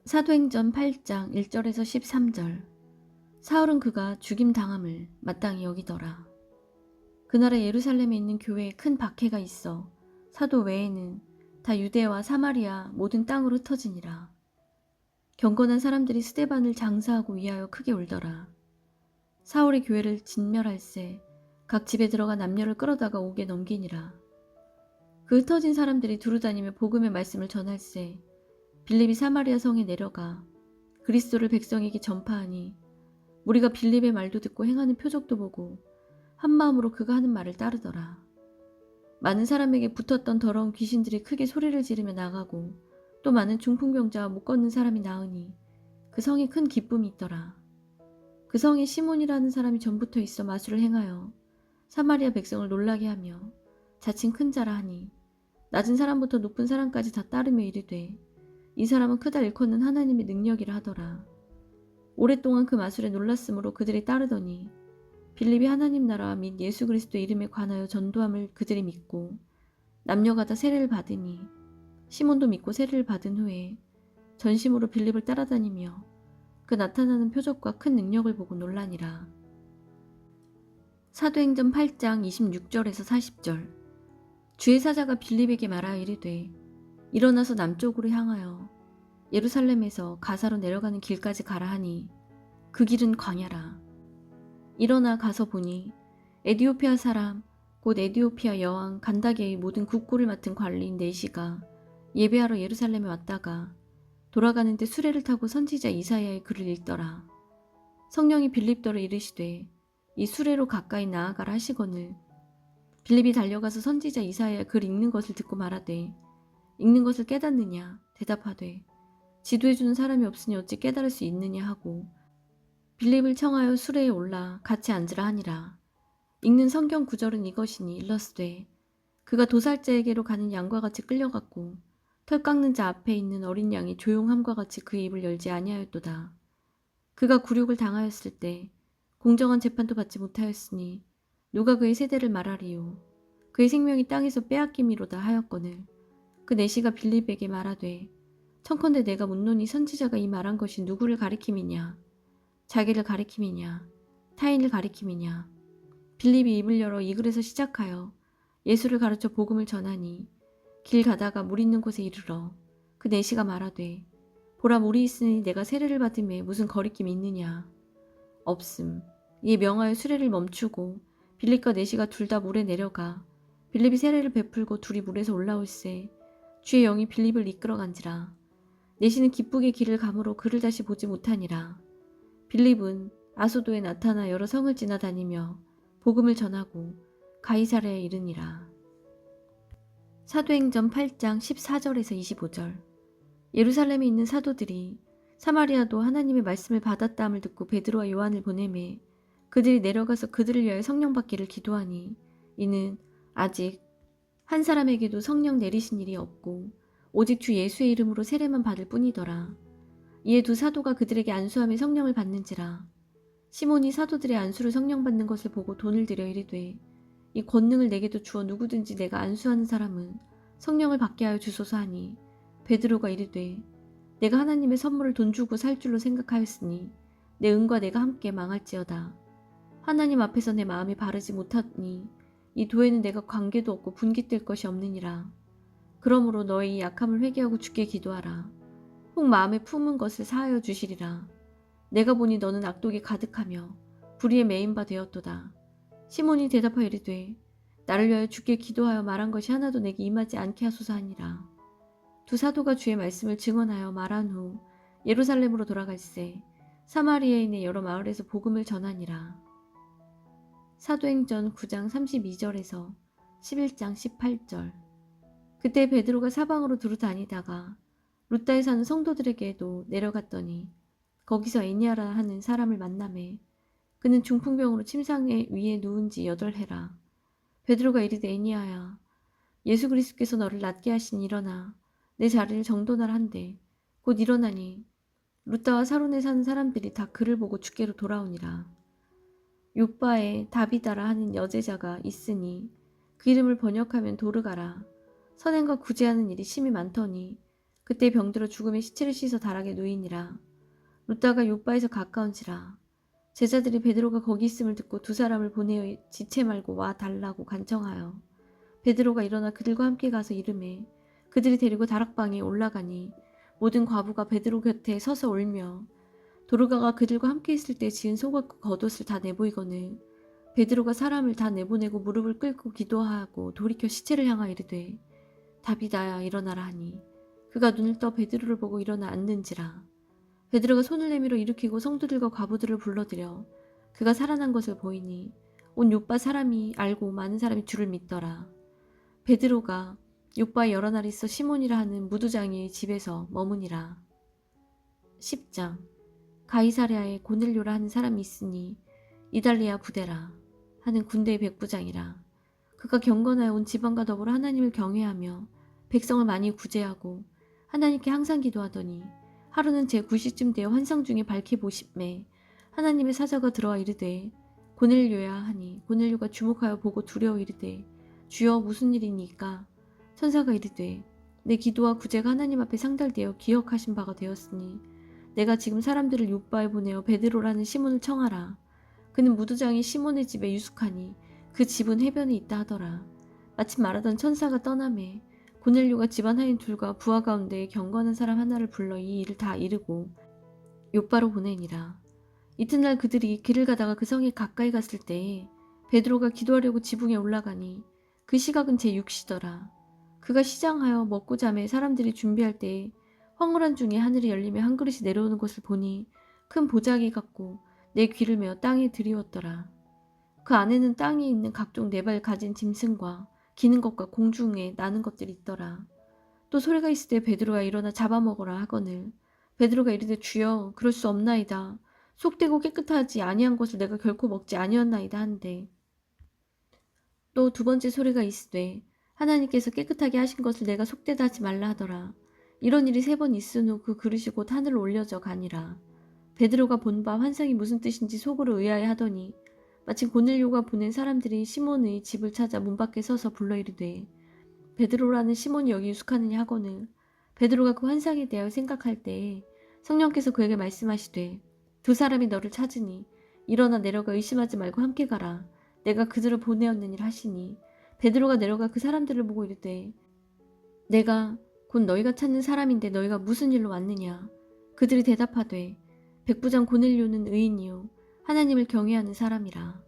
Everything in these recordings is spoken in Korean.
사도행전 8장 1절에서 13절. 사울은 그가 죽임 당함을 마땅히 여기더라. 그나라 예루살렘에 있는 교회에 큰 박해가 있어 사도 외에는 다 유대와 사마리아 모든 땅으로 흩어지니라. 경건한 사람들이 스데반을 장사하고 위하여 크게 울더라. 사울이 교회를 진멸할세 각 집에 들어가 남녀를 끌어다가 옥에 넘기니라. 그 흩어진 사람들이 두루다니며 복음의 말씀을 전할세 빌립이 사마리아 성에 내려가 그리스도를 백성에게 전파하니 무리가 빌립의 말도 듣고 행하는 표적도 보고 한마음으로 그가 하는 말을 따르더라. 많은 사람에게 붙었던 더러운 귀신들이 크게 소리를 지르며 나가고 또 많은 중풍병자와 못 걷는 사람이 나으니 그 성에 큰 기쁨이 있더라. 그 성에 시몬이라는 사람이 전부터 있어 마술을 행하여 사마리아 백성을 놀라게 하며 자칭 큰 자라 하니 낮은 사람부터 높은 사람까지 다 따르며 이르되 이 사람은 크다 일컫는 하나님의 능력이라 하더라. 오랫동안 그 마술에 놀랐으므로 그들이 따르더니 빌립이 하나님 나라와 및 예수 그리스도 이름에 관하여 전도함을 그들이 믿고 남녀가 다 세례를 받으니 시몬도 믿고 세례를 받은 후에 전심으로 빌립을 따라다니며 그 나타나는 표적과 큰 능력을 보고 놀라니라. 사도행전 8장 26절에서 40절. 주의 사자가 빌립에게 말하여 이르되 일어나서 남쪽으로 향하여 예루살렘에서 가사로 내려가는 길까지 가라 하니 그 길은 광야라. 일어나 가서 보니 에디오피아 사람 곧 에디오피아 여왕 간다게의 모든 국고를 맡은 관리인 네시가 예배하러 예루살렘에 왔다가 돌아가는데 수레를 타고 선지자 이사야의 글을 읽더라. 성령이 빌립더러 이르시되 이 수레로 가까이 나아가라 하시거늘 빌립이 달려가서 선지자 이사야의 글 읽는 것을 듣고 말하되 읽는 것을 깨닫느냐 대답하되 지도해주는 사람이 없으니 어찌 깨달을 수 있느냐 하고 빌립을 청하여 수레에 올라 같이 앉으라 하니라. 읽는 성경 구절은 이것이니 일러스되 그가 도살자에게로 가는 양과 같이 끌려갔고 털 깎는 자 앞에 있는 어린 양이 조용함과 같이 그의 입을 열지 아니하였도다. 그가 굴욕을 당하였을 때 공정한 재판도 받지 못하였으니 누가 그의 세대를 말하리요. 그의 생명이 땅에서 빼앗김이로다 하였거늘 그 내시가 빌립에게 말하되 청컨대 내가 묻노니 선지자가 이 말한 것이 누구를 가리킴이냐 자기를 가리킴이냐 타인을 가리킴이냐. 빌립이 입을 열어 이 글에서 시작하여 예수를 가르쳐 복음을 전하니 길 가다가 물 있는 곳에 이르러 그 내시가 말하되 보라 물이 있으니 내가 세례를 받음에 무슨 거리낌이 있느냐. 없음. 이에 명하여 수레를 멈추고 빌립과 내시가 둘 다 물에 내려가 빌립이 세례를 베풀고 둘이 물에서 올라올세 주의 영이 빌립을 이끌어간지라. 내시는 기쁘게 길을 가므로 그를 다시 보지 못하니라. 빌립은 아소도에 나타나 여러 성을 지나다니며 복음을 전하고 가이사랴에 이르니라. 사도행전 8장 14절에서 25절. 예루살렘에 있는 사도들이 사마리아도 하나님의 말씀을 받았다함을 듣고 베드로와 요한을 보내매 그들이 내려가서 그들을 위하여 성령 받기를 기도하니 이는 아직 한 사람에게도 성령 내리신 일이 없고 오직 주 예수의 이름으로 세례만 받을 뿐이더라. 이에 두 사도가 그들에게 안수하며 성령을 받는지라. 시몬이 사도들의 안수를 성령 받는 것을 보고 돈을 들여 이르되 이 권능을 내게도 주어 누구든지 내가 안수하는 사람은 성령을 받게 하여 주소서 하니 베드로가 이르되 내가 하나님의 선물을 돈 주고 살 줄로 생각하였으니 내 은과 내가 함께 망할지어다. 하나님 앞에서 내 마음이 바르지 못하니 이 도에는 내가 관계도 없고 분깃될 것이 없느니라. 그러므로 너의 이 약함을 회개하고 주께 기도하라. 혹 마음에 품은 것을 사하여 주시리라. 내가 보니 너는 악독이 가득하며 불의에 매인 바 되었도다. 시몬이 대답하여 이르되 나를 위하여 주께 기도하여 말한 것이 하나도 내게 임하지 않게 하소서 하니라. 두 사도가 주의 말씀을 증언하여 말한 후 예루살렘으로 돌아갈새 사마리아에 있는 여러 마을에서 복음을 전하니라. 사도행전 9장 32절에서 11장 18절. 그때 베드로가 사방으로 두루 다니다가 루다에 사는 성도들에게도 내려갔더니 거기서 애니아라 하는 사람을 만나매 그는 중풍병으로 침상에 위에 누운 지 8해라. 베드로가 이르되 애니아야 예수 그리스도께서 너를 낫게 하시니 일어나 내 자리를 정돈하라 한데 곧 일어나니 루다와 사론에 사는 사람들이 다 그를 보고 주께로 돌아오니라. 요바에 다비다라 하는 여제자가 있으니 그 이름을 번역하면 도르가라. 선행과 구제하는 일이 심히 많더니 그때 병들어 죽음의 시체를 씻어 다락에 누이니라. 룻다가 요바에서 가까운지라. 제자들이 베드로가 거기 있음을 듣고 두 사람을 보내어 지체 말고 와 달라고 간청하여 베드로가 일어나 그들과 함께 가서 이르매 그들이 데리고 다락방에 올라가니 모든 과부가 베드로 곁에 서서 울며 도르가가 그들과 함께 있을 때 지은 속옷과 겉옷을 다 내보이거늘 베드로가 사람을 다 내보내고 무릎을 꿇고 기도하고 돌이켜 시체를 향하여 이르되 다비다야 일어나라 하니 그가 눈을 떠 베드로를 보고 일어나 앉는지라. 베드로가 손을 내밀어 일으키고 성도들과 과부들을 불러들여 그가 살아난 것을 보이니 온 요빠 사람이 알고 많은 사람이 주를 믿더라. 베드로가 요빠에 여러 날 있어 시몬이라 하는 무두장이의 집에서 머무니라. 10장. 가이사랴에 고넬료라 하는 사람이 있으니 이달리아 부대라 하는 군대의 백부장이라. 그가 경건하여 온 지방과 더불어 하나님을 경외하며 백성을 많이 구제하고 하나님께 항상 기도하더니 하루는 제9시쯤 되어 환상 중에 밝히 보심에 하나님의 사자가 들어와 이르되 고넬료야 하니 고넬료가 주목하여 보고 두려워 이르되 주여 무슨 일이니까? 천사가 이르되 내 기도와 구제가 하나님 앞에 상달되어 기억하신 바가 되었으니 내가 지금 사람들을 요바에 보내어 베드로라는 시몬을 청하라. 그는 무두장이 시몬의 집에 유숙하니 그 집은 해변에 있다 하더라. 마침 말하던 천사가 떠나매 고넬료가 집안 하인 둘과 부하 가운데 경건한 사람 하나를 불러 이 일을 다 이르고 요바로 보내니라. 이튿날 그들이 길을 가다가 그 성에 가까이 갔을 때에 베드로가 기도하려고 지붕에 올라가니 그 시각은 제6시더라. 그가 시장하여 먹고 자매 사람들이 준비할 때에 황홀한 중에 하늘이 열리며 한 그릇이 내려오는 것을 보니 큰 보자기 같고 내 귀를 메어 땅에 들이웠더라. 그 안에는 땅에 있는 각종 네 발 가진 짐승과 기는 것과 공중에 나는 것들이 있더라. 또 소리가 있을 때 베드로가 일어나 잡아먹으라 하거늘 베드로가 이르되 주여 그럴 수 없나이다. 속되고 깨끗하지 아니한 것을 내가 결코 먹지 아니었나이다 한데 또 두 번째 소리가 있으되 하나님께서 깨끗하게 하신 것을 내가 속되다 하지 말라 하더라. 이런 일이 3번 있은 후 그 그릇이 곧 하늘로 올려져 가니라. 베드로가 본 바 환상이 무슨 뜻인지 속으로 의아해 하더니 마침 고넬료가 보낸 사람들이 시몬의 집을 찾아 문 밖에 서서 불러 이르되 베드로라는 시몬이 여기 유숙하느냐 하거늘 베드로가 그 환상에 대하여 생각할 때에 성령께서 그에게 말씀하시되 두 사람이 너를 찾으니 일어나 내려가 의심하지 말고 함께 가라. 내가 그들을 보내었느니라 하시니 베드로가 내려가 그 사람들을 보고 이르되 내가 곧 너희가 찾는 사람인데 너희가 무슨 일로 왔느냐. 그들이 대답하되 백부장 고넬료는 의인이요 하나님을 경외하는 사람이라.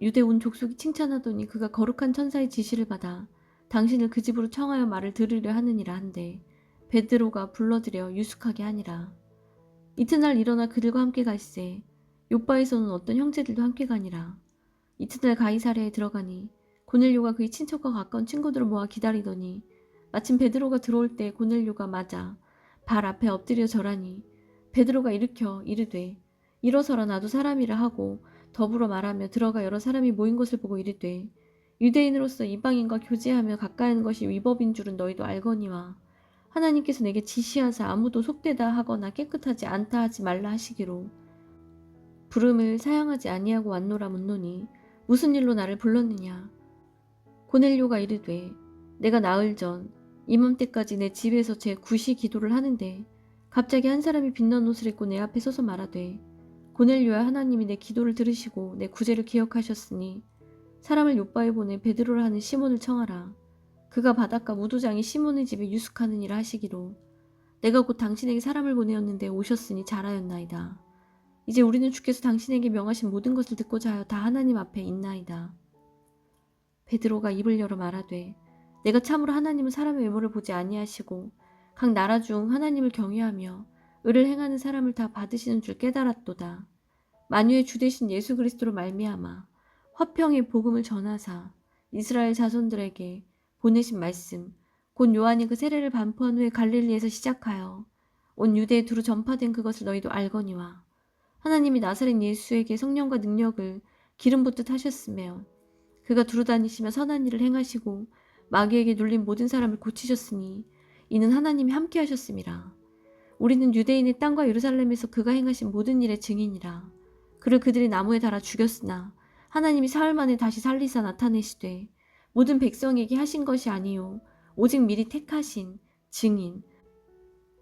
유대 온 족속이 칭찬하더니 그가 거룩한 천사의 지시를 받아 당신을 그 집으로 청하여 말을 들으려 하느니라 한데 베드로가 불러들여 유숙하게 하니라. 이튿날 일어나 그들과 함께 갈새 요바에서는 어떤 형제들도 함께 가니라. 이튿날 가이사랴에 들어가니 고넬료가 그의 친척과 가까운 친구들을 모아 기다리더니 마침 베드로가 들어올 때 고넬료가 맞아 발 앞에 엎드려 절하니 베드로가 일으켜 이르되 일어서라 나도 사람이라 하고 더불어 말하며 들어가 여러 사람이 모인 것을 보고 이르되 유대인으로서 이방인과 교제하며 가까이 하는 것이 위법인 줄은 너희도 알거니와 하나님께서 내게 지시하사 아무도 속되다 하거나 깨끗하지 않다 하지 말라 하시기로 부름을 사양하지 아니하고 왔노라 묻노니 무슨 일로 나를 불렀느냐. 고넬료가 이르되 내가 나흘 전 이맘때까지 내 집에서 제 9시 기도를 하는데 갑자기 한 사람이 빛난 옷을 입고 내 앞에 서서 말하되 고넬료야 하나님이 내 기도를 들으시고 내 구제를 기억하셨으니 사람을 요바에 보내 베드로라 하는 시몬을 청하라. 그가 바닷가 무도장이 시몬의 집에 유숙하느니라 하시기로 내가 곧 당신에게 사람을 보내었는데 오셨으니 잘하였나이다. 이제 우리는 주께서 당신에게 명하신 모든 것을 듣고자 하여 다 하나님 앞에 있나이다. 베드로가 입을 열어 말하되 내가 참으로 하나님은 사람의 외모를 보지 아니하시고 각 나라 중 하나님을 경외하며 의를 행하는 사람을 다 받으시는 줄 깨달았도다. 만유의 주 되신 예수 그리스도로 말미암아 화평의 복음을 전하사 이스라엘 자손들에게 보내신 말씀 곧 요한이 그 세례를 반포한 후에 갈릴리에서 시작하여 온 유대에 두루 전파된 그것을 너희도 알거니와 하나님이 나사렛 예수에게 성령과 능력을 기름 붓듯 하셨으며 그가 두루다니시며 선한 일을 행하시고 마귀에게 눌린 모든 사람을 고치셨으니 이는 하나님이 함께 하셨음이라. 우리는 유대인의 땅과 예루살렘에서 그가 행하신 모든 일의 증인이라. 그를 그들이 나무에 달아 죽였으나 하나님이 사흘 만에 다시 살리사 나타내시되 모든 백성에게 하신 것이 아니요 오직 미리 택하신 증인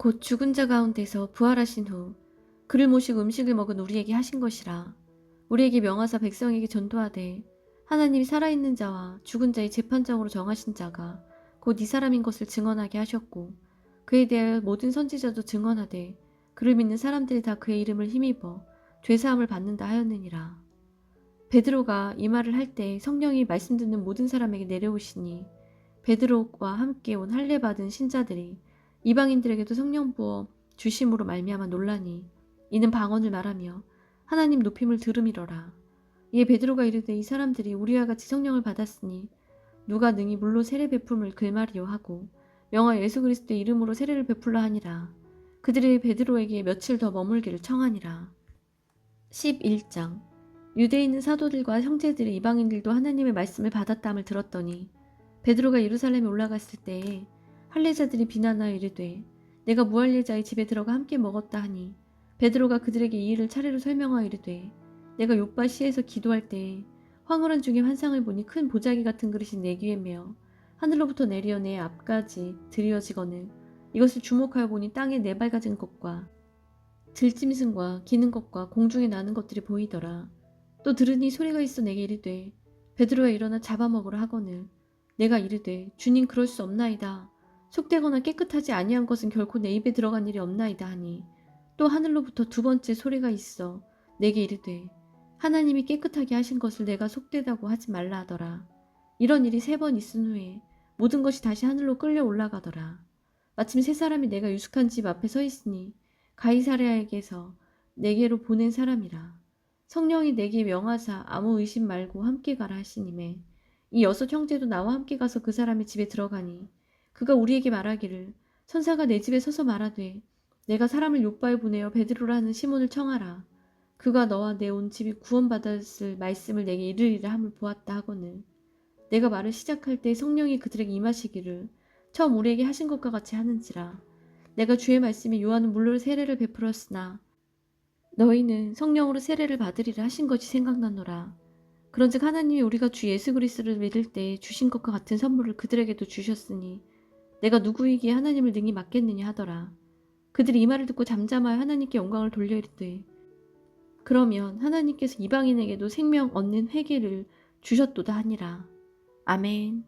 곧 죽은 자 가운데서 부활하신 후 그를 모시고 음식을 먹은 우리에게 하신 것이라. 우리에게 명하사 백성에게 전도하되 하나님이 살아있는 자와 죽은 자의 재판장으로 정하신 자가 곧 이 사람인 것을 증언하게 하셨고, 그에 대하여 모든 선지자도 증언하되 그를 믿는 사람들이 다 그의 이름을 힘입어 죄사함을 받는다 하였느니라. 베드로가 이 말을 할 때 성령이 말씀 듣는 모든 사람에게 내려오시니 베드로와 함께 온 할례 받은 신자들이 이방인들에게도 성령 부어 주심으로 말미암아 놀라니 이는 방언을 말하며 하나님 높임을 들음이러라. 이에 베드로가 이르되 이 사람들이 우리와 같이 성령을 받았으니 누가 능히 물로 세례 베품을 글말이요 하고 명하 예수 그리스도의 이름으로 세례를 베풀라 하니라. 그들이 베드로에게 며칠 더 머물기를 청하니라. 11장. 유대에 있는 사도들과 형제들의 이방인들도 하나님의 말씀을 받았다함을 들었더니 베드로가 예루살렘에 올라갔을 때에 할례자들이 비난하여 이르되 내가 무할례자의 집에 들어가 함께 먹었다 하니 베드로가 그들에게 이 일을 차례로 설명하여 이르되 내가 요빠 시에서 기도할 때에 황홀한 중에 환상을 보니 큰 보자기 같은 그릇이 내 귀에 메어 하늘로부터 내려 내 앞까지 드리어지거늘 이것을 주목하여 보니 땅에 네발가진 것과 들짐승과 기는 것과 공중에 나는 것들이 보이더라. 또 들으니 소리가 있어 내게 이르되 베드로야 일어나 잡아먹으라 하거늘 내가 이르되 주님 그럴 수 없나이다. 속되거나 깨끗하지 아니한 것은 결코 내 입에 들어간 일이 없나이다 하니 또 하늘로부터 두 번째 소리가 있어 내게 이르되 하나님이 깨끗하게 하신 것을 내가 속되다고 하지 말라 하더라. 이런 일이 3번 있은 후에 모든 것이 다시 하늘로 끌려 올라가더라. 마침 3사람이 내가 유숙한 집 앞에 서 있으니 가이사랴에게서 내게로 보낸 사람이라. 성령이 내게 명하사 아무 의심 말고 함께 가라 하시니매 이 6 형제도 나와 함께 가서 그 사람의 집에 들어가니 그가 우리에게 말하기를 선사가 내 집에 서서 말하되 내가 사람을 요빠에 보내어 베드로라 하는 시몬을 청하라. 그가 너와 내 온 집이 구원받았을 말씀을 내게 이르리라 함을 보았다 하거늘 내가 말을 시작할 때 성령이 그들에게 임하시기를 처음 우리에게 하신 것과 같이 하는지라. 내가 주의 말씀에 요한은 물로 세례를 베풀었으나 너희는 성령으로 세례를 받으리라 하신 것이 생각나노라. 그런즉 하나님이 우리가 주 예수 그리스도를 믿을 때 주신 것과 같은 선물을 그들에게도 주셨으니 내가 누구이기에 하나님을 능히 맡겠느냐 하더라. 그들이 이 말을 듣고 잠잠하여 하나님께 영광을 돌려 이르되 그러면 하나님께서 이방인에게도 생명 얻는 회개를 주셨도다 하니라. 아멘.